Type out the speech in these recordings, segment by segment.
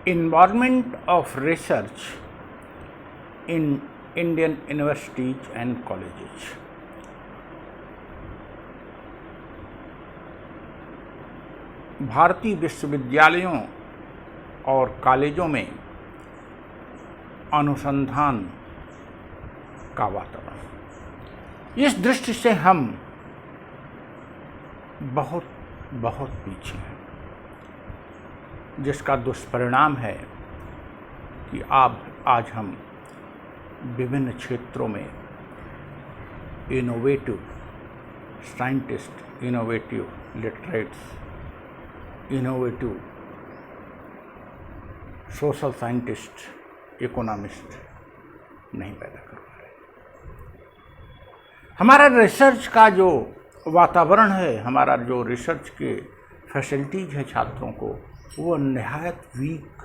Environment of research in Indian universities and colleges. भारतीय विश्वविद्यालयों और कॉलेजों में अनुसंधान का वातावरण, इस दृष्टि से हम बहुत पीछे हैं, जिसका दुष्परिणाम है कि आज हम विभिन्न क्षेत्रों में innovative scientist, innovative literates, innovative social scientist, economist नहीं पैदा कर पा रहे। हमारा रिसर्च का जो वातावरण है, हमारा जो रिसर्च के फैसिलिटीज है छात्रों को, वो निहायत वीक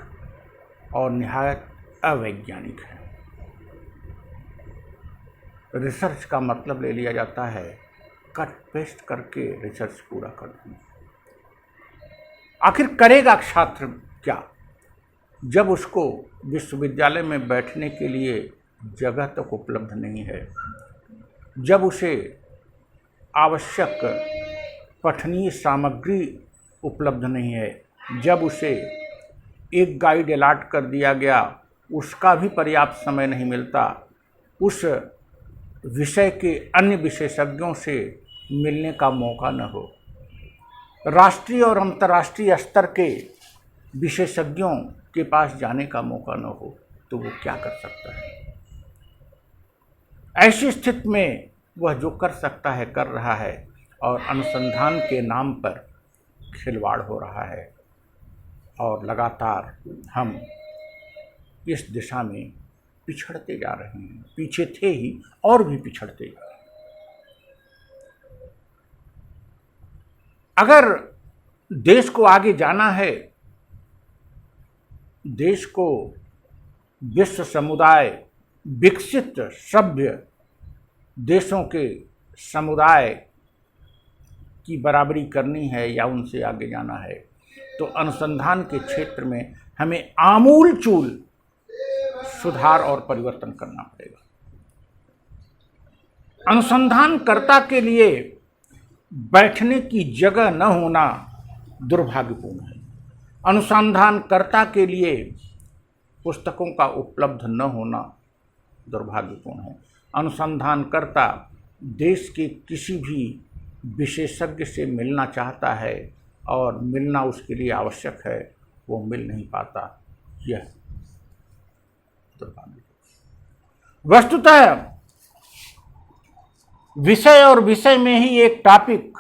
और निहायत अवैज्ञानिक है। रिसर्च का मतलब ले लिया जाता है कट पेस्ट करके रिसर्च पूरा कर दूँ। आखिर करेगा छात्र क्या जब उसको विश्वविद्यालय में बैठने के लिए जगह तक उपलब्ध नहीं है, जब उसे आवश्यक पठनीय सामग्री उपलब्ध नहीं है, जब उसे एक गाइड अलॉट कर दिया गया उसका भी पर्याप्त समय नहीं मिलता, उस विषय के अन्य विशेषज्ञों से मिलने का मौका न हो, राष्ट्रीय और अंतर्राष्ट्रीय स्तर के विशेषज्ञों के पास जाने का मौका न हो, तो वो क्या कर सकता है? ऐसी स्थिति में वह जो कर सकता है कर रहा है, और अनुसंधान के नाम पर खिलवाड़ हो रहा है, और लगातार हम इस दिशा में पिछड़ते जा रहे हैं। पीछे थे ही और भी पिछड़ते जा रहे हैं। अगर देश को आगे जाना है, देश को विश्व समुदाय, विकसित सभ्य देशों के समुदाय की बराबरी करनी है या उनसे आगे जाना है, तो अनुसंधान के क्षेत्र में हमें आमूलचूल सुधार और परिवर्तन करना पड़ेगा। अनुसंधानकर्ता के लिए बैठने की जगह न होना दुर्भाग्यपूर्ण है। अनुसंधानकर्ता के लिए पुस्तकों का उपलब्ध न होना दुर्भाग्यपूर्ण है। अनुसंधानकर्ता देश के किसी भी विशेषज्ञ से मिलना चाहता है और मिलना उसके लिए आवश्यक है, वो मिल नहीं पाता, यह दुर्भाग्य। वस्तुतः विषय और विषय में ही एक टॉपिक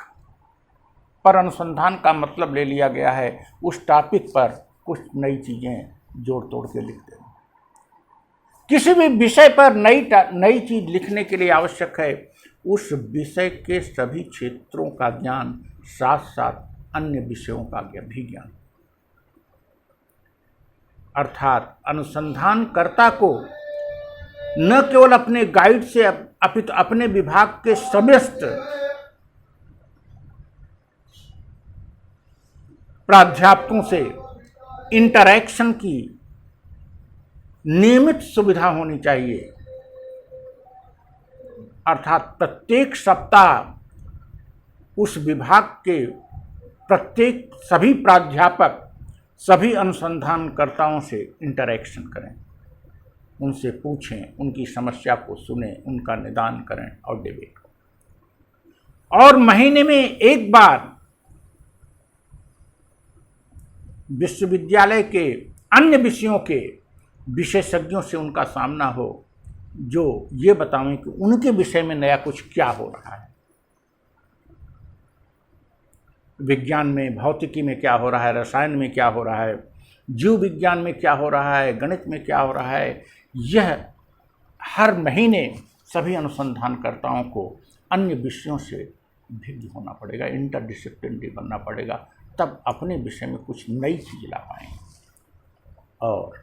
पर अनुसंधान का मतलब ले लिया गया है, उस टॉपिक पर कुछ नई चीज़ें जोड़ तोड़ के लिखते हैं। किसी भी विषय पर नई चीज़ लिखने के लिए आवश्यक है उस विषय के सभी क्षेत्रों का ज्ञान, साथ साथ अन्य विषयों का भी ज्ञान। अर्थात अनुसंधानकर्ता को न केवल अपने गाइड से अपितु अपने विभाग के समस्त प्राध्यापकों से इंटरैक्शन की नियमित सुविधा होनी चाहिए। अर्थात प्रत्येक सप्ताह उस विभाग के प्रत्येक सभी प्राध्यापक सभी अनुसंधानकर्ताओं से इंटरैक्शन करें, उनसे पूछें, उनकी समस्या को सुनें, उनका निदान करें और डिबेट करें। और महीने में एक बार विश्वविद्यालय के अन्य विषयों के विशेषज्ञों से उनका सामना हो, जो ये बतावें कि उनके विषय में नया कुछ क्या हो रहा है। विज्ञान में, भौतिकी में क्या हो रहा है, रसायन में क्या हो रहा है, जीव विज्ञान में क्या हो रहा है, गणित में क्या हो रहा है। यह हर महीने सभी अनुसंधानकर्ताओं को अन्य विषयों से भिन्न होना पड़ेगा, इंटरडिसिप्लिनरी बनना पड़ेगा, तब अपने विषय में कुछ नई चीज़ ला पाएंगे। और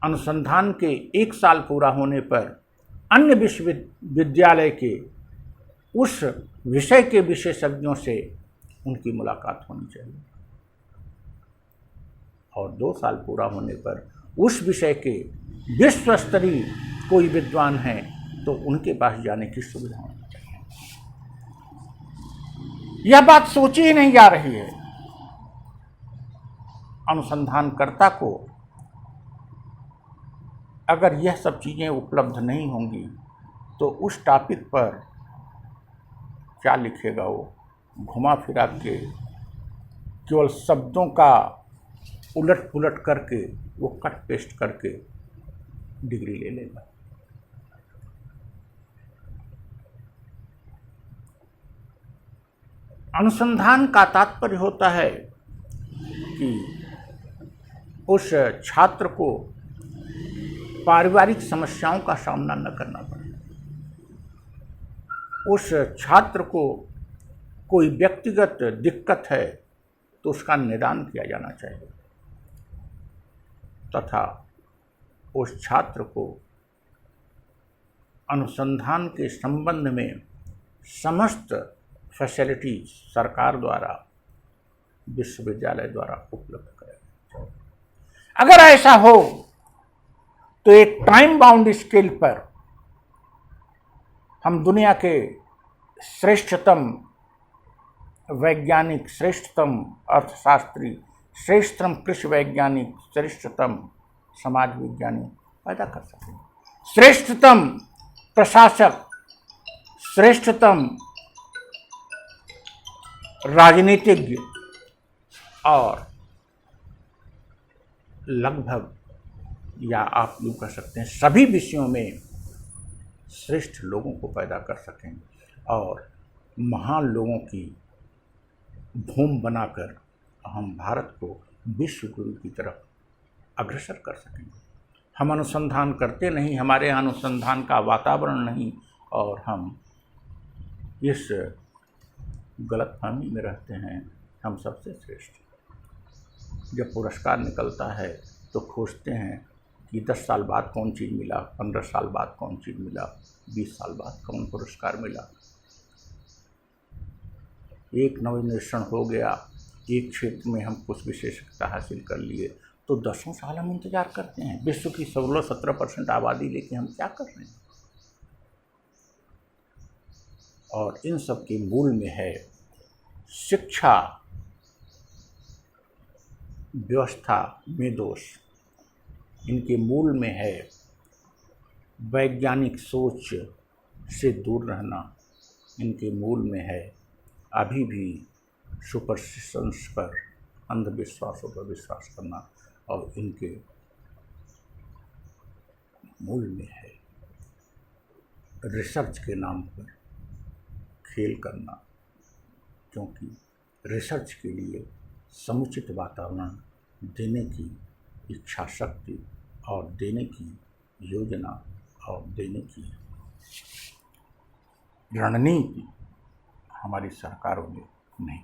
अनुसंधान के 1 साल पूरा होने पर अन्य विश्वविद्यालय के उस विषय के विशेषज्ञों से उनकी मुलाकात होनी चाहिए। और 2 साल पूरा होने पर उस विषय के विश्व स्तरीय कोई विद्वान हैं तो उनके पास जाने की सुविधा होनी चाहिए। यह बात सोची ही नहीं जा रही है। अनुसंधानकर्ता को अगर यह सब चीज़ें उपलब्ध नहीं होंगी तो उस टॉपिक पर क्या लिखेगा वो? घुमा फिरा के केवल शब्दों का उलट पुलट करके वो कट पेस्ट करके डिग्री ले लेगा। अनुसंधान का तात्पर्य होता है कि उस छात्र को पारिवारिक समस्याओं का सामना न करना पड़े, उस छात्र को कोई व्यक्तिगत दिक्कत है तो उसका निदान किया जाना चाहिए तथा उस छात्र को अनुसंधान के संबंध में समस्त फैसिलिटी सरकार द्वारा, विश्वविद्यालय द्वारा उपलब्ध कराई। अगर ऐसा हो तो एक टाइम बाउंड स्केल पर हम दुनिया के श्रेष्ठतम वैज्ञानिक, श्रेष्ठतम अर्थशास्त्री, श्रेष्ठतम कृषि वैज्ञानिक, श्रेष्ठतम समाज विज्ञानी पैदा कर सकें, श्रेष्ठतम प्रशासक, श्रेष्ठतम राजनीतिज्ञ और लगभग, या आप यूँ कह सकते हैं, सभी विषयों में श्रेष्ठ लोगों को पैदा कर सकें और महान लोगों की भूमि बनाकर हम भारत को विश्व गुरु की तरफ अग्रसर कर सकें। हम अनुसंधान करते नहीं, हमारे यहाँ अनुसंधान का वातावरण नहीं और हम इस गलतफहमी में रहते हैं हम सबसे श्रेष्ठ। जब पुरस्कार निकलता है तो खोजते हैं कि 10 साल बाद कौन चीज़ मिला, 15 साल बाद कौन चीज़ मिला, 20 साल बाद कौन पुरस्कार मिला। एक नवोन्वेषण हो गया, एक क्षेत्र में हम कुछ विशेषज्ञता हासिल कर लिए तो 10 साल हम इंतजार करते हैं। विश्व की 16-17% आबादी लेके हम क्या कर रहे हैं? और इन सब के मूल में है शिक्षा व्यवस्था में दोष, इनके मूल में है वैज्ञानिक सोच से दूर रहना, इनके मूल में है अभी भी सुपरस्टिशंस पर, अंधविश्वासों पर विश्वास करना, और इनके मूल में है रिसर्च के नाम पर खेल करना, क्योंकि रिसर्च के लिए समुचित वातावरण देने की इच्छा शक्ति और देने की योजना और देने की रणनीति हमारी सरकारों ने नहीं।